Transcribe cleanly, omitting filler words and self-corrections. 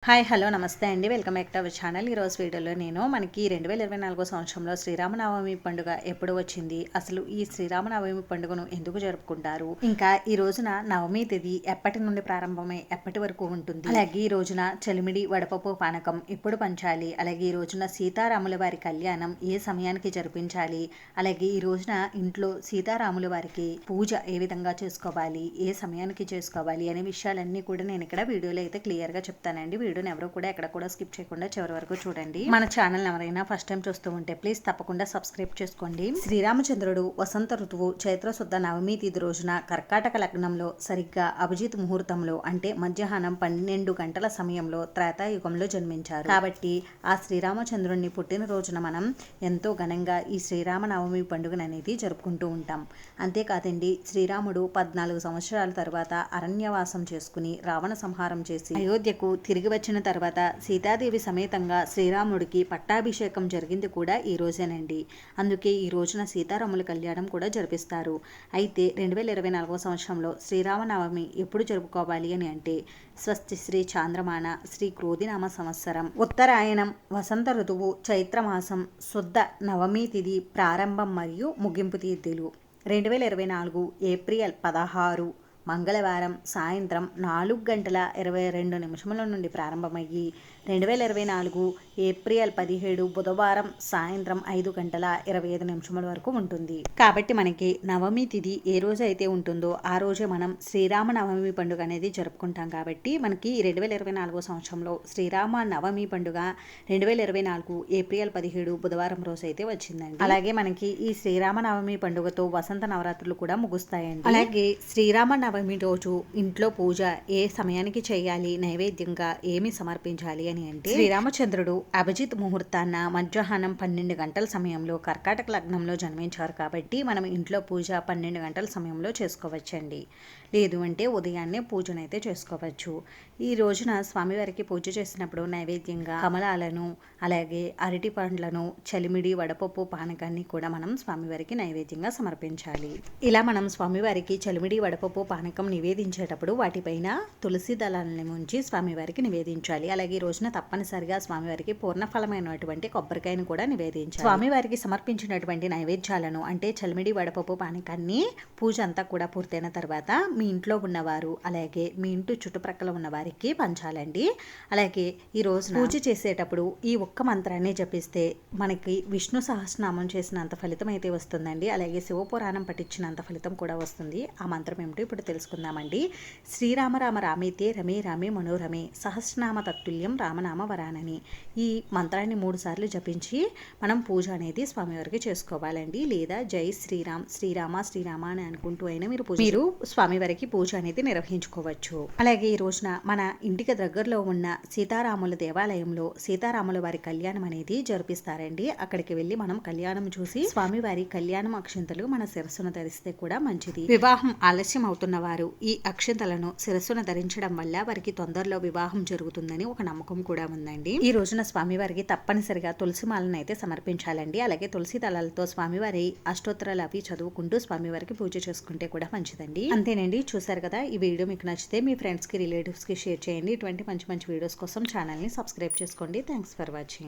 Hi hello నమస్తే అండి, welcome back to our channel. ఈరోజు వీడియోలో నేను మనకి 2024 సంవత్సరంలో శ్రీరామనవమి పండుగ ఎప్పుడు వచ్చింది, అసలు ఈ శ్రీరామనవమి పండుగను ఎందుకు జరుపుకుంటారు, ఇంకా ఈ రోజున నవమి తిథి ఎప్పటి నుండి ప్రారంభమై ఎప్పటి వరకు ఉంటుంది, అలాగే ఈ రోజున చలిమిడి వడపప్పు పానకం ఎప్పుడు పంచాలి, అలాగే ఈ రోజున సీతారాముల వారి కళ్యాణం ఏ సమయానికి జరిపించాలి, అలాగే ఈ రోజున ఇంట్లో సీతారాముల వారికి పూజ ఏ విధంగా చేసుకోవాలి, ఏ సమయానికి చేసుకోవాలి అనే విషయాలన్నీ కూడా నేను ఇక్కడ వీడియోలో అయితే క్లియర్గా చెప్తానండి. వీడియోని ఎవరు కూడా ఎక్కడ కూడా స్కిప్ చేయకుండా చివరి వరకు చూడండి. మన ఛానల్ ఎవరైనా ఫస్ట్ టైం చూస్తూ ఉంటే ప్లీజ్ తప్పకుండా సబ్స్క్రైబ్ చేసుకోండి. శ్రీరామచంద్రుడు వసంత ఋతువు చైత్ర శుద్ధ నవమి తిథి రోజున కర్కాటక లగ్నంలో సరిగ్గా అభిజిత్ ముహూర్తంలో అంటే మధ్యాహ్నం 12 గంటల సమయంలో త్రేతాయుగంలో జన్మించారు. కాబట్టి ఆ శ్రీరామచంద్రుడిని పుట్టినరోజున మనం ఎంతో ఘనంగా ఈ శ్రీరామనవమి పండుగను అనేది జరుపుకుంటూ ఉంటాం. అంతేకాదండి, శ్రీరాముడు 14 సంవత్సరాల తర్వాత అరణ్యవాసం చేసుకుని రావణ సంహారం చేసి అయోధ్యకు తిరిగి వచ్చిన తర్వాత సీతాదేవి సమేతంగా శ్రీరాముడికి పట్టాభిషేకం జరిగింది కూడా ఈ రోజేనండి. అందుకే ఈ రోజున సీతారాముల కళ్యాణం కూడా జరిపిస్తారు. అయితే 2024 సంవత్సరంలో శ్రీరామనవమి ఎప్పుడు జరుపుకోవాలి అని అంటే స్వస్తి శ్రీ చాంద్రమాన శ్రీ క్రోధినామ సంవత్సరం ఉత్తరాయణం వసంత ఋతువు చైత్రమాసం శుద్ధ నవమి తిథి ప్రారంభం మరియు ముగింపు తేదీలు 2024 ఏప్రిల్ 16 మంగళవారం సాయంత్రం 4:22 నుండి ప్రారంభమయ్యి 2024 ఏప్రిల్ 17 బుధవారం సాయంత్రం 5:25 వరకు ఉంటుంది. కాబట్టి మనకి నవమి తిథి ఏ రోజు అయితే ఉంటుందో ఆ రోజే మనం శ్రీరామనవమి పండుగ అనేది జరుపుకుంటాం. కాబట్టి మనకి 2024 సంవత్సరంలో శ్రీరామ నవమి పండుగ 2024 ఏప్రిల్ 17 బుధవారం రోజు అయితే వచ్చిందండి. అలాగే మనకి ఈ శ్రీరామనవమి పండుగతో వసంత నవరాత్రులు కూడా ముగుస్తాయండి. అలాగే శ్రీరామ నవమి రోజు ఇంట్లో పూజ ఏ సమయానికి చేయాలి, నైవేద్యంగా ఏమి సమర్పించాలి అని అంటే శ్రీరామచంద్రుడు అభిజిత్ ముహూర్తాన్న మధ్యాహ్నం 12 గంటల సమయంలో కర్కాటక లగ్నంలో జన్మించారు. కాబట్టి మనం ఇంట్లో పూజ 12 గంటల సమయంలో చేసుకోవచ్చండి. లేదు అంటే ఉదయాన్నే పూజనైతే చేసుకోవచ్చు. ఈ రోజున స్వామివారికి పూజ చేసినప్పుడు నైవేద్యంగా కమలాలను అలాగే అరటి పండ్లను చలిమిడి వడపప్పు పానకాన్ని కూడా మనం స్వామివారికి నైవేద్యంగా సమర్పించాలి. ఇలా మనం స్వామివారికి చలిమిడి వడపప్పు పానకం నివేదించేటప్పుడు వాటిపైన తులసి దళాలను ముంచి స్వామివారికి నివేదించాలి. అలాగే ఈ రోజున తప్పనిసరిగా స్వామివారికి పూర్ణఫలమైనటువంటి కొబ్బరికాయను కూడా నివేదించాలి. స్వామివారికి సమర్పించినటువంటి నైవేద్యాలను అంటే చలిమిడి వడపప్పు పానకాన్ని పూజ అంతా కూడా పూర్తయిన తర్వాత మీ ఇంట్లో ఉన్నవారు అలాగే మీ ఇంటి చుట్టుప్రక్కల ఉన్న వారికి పంచాలండి. అలాగే ఈ రోజు పూజ చేసేటప్పుడు ఈ ఒక్క మంత్రాన్ని జపిస్తే మనకి విష్ణు సహస్రనామం చేసినంత ఫలితం అయితే వస్తుందండి. అలాగే శివపురాణం పఠించినంత ఫలితం కూడా వస్తుంది. ఆ మంత్రం ఏమిటో ఇప్పుడు తెలుసుకుందామండి. శ్రీరామ రామ రామేతే రమే రామే మనోరమే సహస్రనామ తత్తుల్యం రామనామ వరానని ఈ మంత్రాన్ని 3 సార్లు జపించి మనం పూజ అనేది స్వామివారికి చేసుకోవాలండి. లేదా జై శ్రీరామ్ శ్రీరామ శ్రీరామ అని అనుకుంటూ అయినా మీరు స్వామివారికి పూజ అనేది నిర్వహించుకోవచ్చు. అలాగే ఈ రోజున మన ఇంటికి దగ్గరలో ఉన్న సీతారాముల దేవాలయంలో సీతారాముల వారి కళ్యాణం అనేది జరిపిస్తారండి. అక్కడికి వెళ్ళి మనం కళ్యాణం చూసి స్వామివారి కళ్యాణం అక్షింతలు మన శిరస్సును ధరిస్తే కూడా మంచిది. వివాహం ఆలస్యం అవుతున్న వారు ఈ అక్షింతలను శిరస్సును ధరించడం వల్ల వారికి తొందరలో వివాహం జరుగుతుందని ఒక నమ్మకం కూడా ఉందండి. ఈ రోజున స్వామివారికి తప్పనిసరిగా తులసి మాలను అయితే సమర్పించాలండి. అలాగే తులసి దళాలతో స్వామివారి అష్టోత్తరాలు అవి చదువుకుంటూ స్వామివారికి పూజ చేసుకుంటే కూడా మంచిదండి. అంతేనండి, చూసారు కదా. ఈ వీడియో మీకు నచ్చితే మీ ఫ్రెండ్స్కి రిలేటివ్స్కి షేర్ చేయండి. ఇటువంటి మంచి మంచి వీడియోస్ కోసం ఛానల్ని సబ్స్క్రైబ్ చేసుకోండి. Thanks for watching.